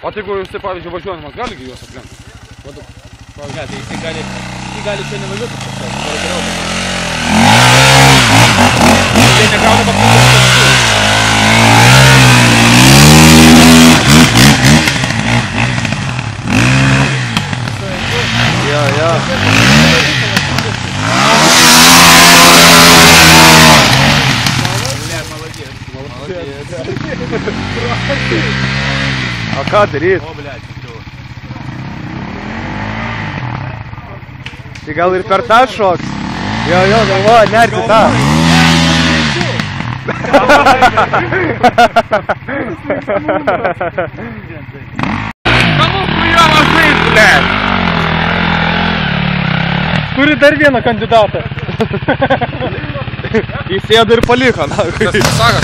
O tai jeigu jisai, pavyzdžiui, važiuojamas, gali juos aplenkti? Ne, tai jisai gali čia nevažiuoti. Tai negauna papildomų taškų. Jo. O ką daryt? O, blядь, jau. Tai gal ir per tą šoks? Jo, galvoju, nerti tą. Kamu chujamas žais, blėt! Turi dar vieną kandidatą. Įsėdo ir paliko, na. Tas pasaka,